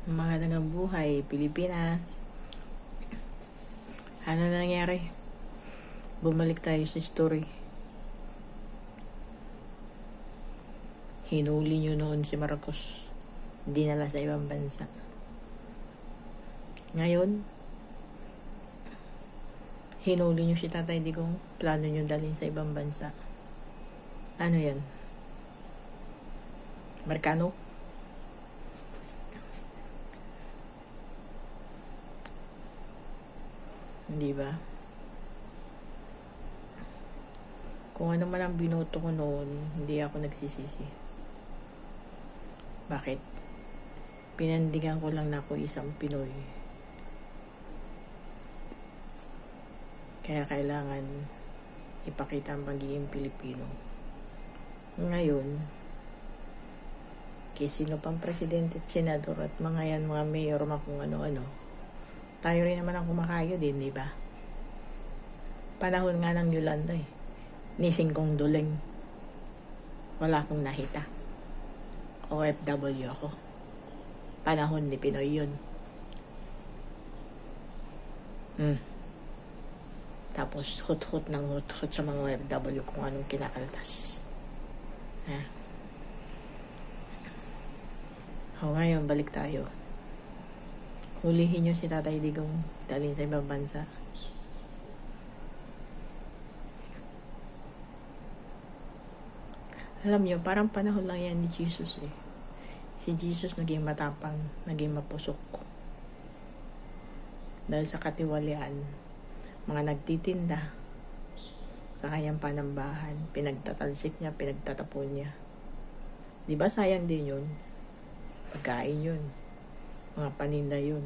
Magandang buhay, Pilipinas. Ano nangyari? Bumalik tayo sa story. Hinuli nyo noon si Marcos. Dinala sa ibang bansa. Ngayon, hinuli nyo si Tatay Digong. Plano nyo dalhin sa ibang bansa. Ano yan? Markano? Hindi ba? Kung ano man ang binoto ko noon, hindi ako nagsisisi. Bakit? Pinandigan ko lang na ako isang Pinoy. Kaya kailangan ipakita ang pagiging Pilipino. Ngayon, kay sino pang presidente at senador at mga yan, mga mayor, mga kung ano-ano, tayo rin naman ang kumakayo din, di ba? Panahon nga ng Yolanda Nising kong duling. Wala akong nakita. OFW ako. Panahon ni Pinoy yun. Tapos hut-hut ng hut-hut sa mga OFW kung anong kinakaltas. Ngayon, balik tayo. Hulihin nyo si Tatay Digong, dalhin sa ibang bansa. Alam nyo, parang panahon lang yan ni Jesus Si Jesus naging matapang, naging mapusok. Dahil sa katiwalian, mga nagtitinda sa kanyang panambahan, pinagtatalsik niya, pinagtatapon niya. Diba sayang din yun? Pagkain yun. Mga paninda yun.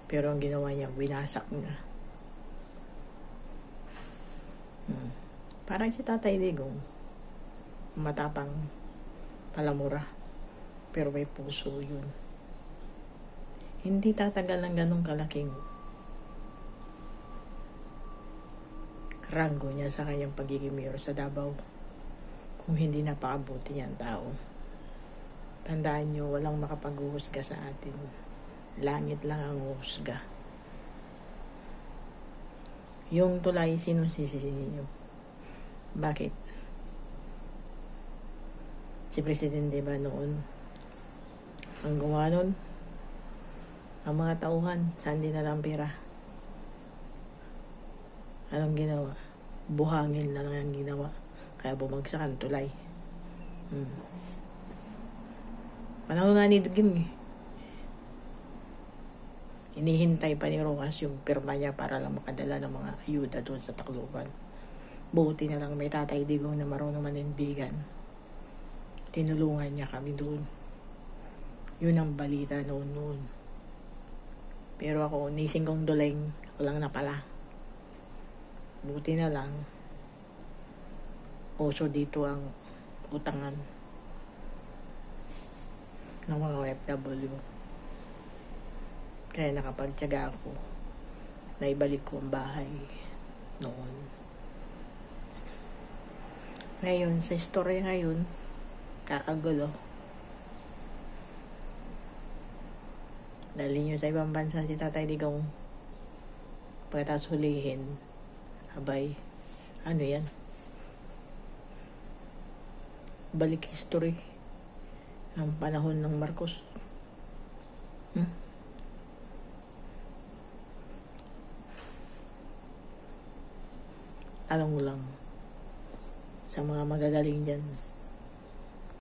Pero ang ginawa niya, winasak niya. Parang si Tatay Digong, matapang, palamura, pero may puso yun. Hindi tatagal ng ganong kalaking ranggo niya sa kanyang pagiging mayor sa Davao kung hindi napakabuti niyang tao. Tandaan nyo, walang makapag-uhusga sa atin. Langit lang ang uhusga. Yung tulay, sinong sisisihin nyo? Bakit? Si Presidente ba noon? Ang gumawa nun? Ang mga tauhan, saan din nalang pera? Anong ginawa? Buhangin na lang ang ginawa. Kaya bumagsak ang tulay. Panahon nga ni Dugim Inihintay pa ni Rojas yung pirma niya para lang makadala ng mga ayuda doon sa Tacloban. Buti na lang may Tatay Digong na marunong manindigan. Tinulungan niya kami doon. Yun ang balita noon. Pero ako, nising kong duling, walang napala. Buti na lang, uso dito ang utangan ng mga OFW. Kaya nakapagtiyaga ako na ibalik ko ang bahay noon. Ngayon, sa story ngayon, kakagulo. Dalhin nyo sa ibang bansa si Tatay Digong. Pagkatapos hulihin, abay, ano yan? Balik history ang panahon ng Marcos. Alam mo lang, sa mga magagaling dyan,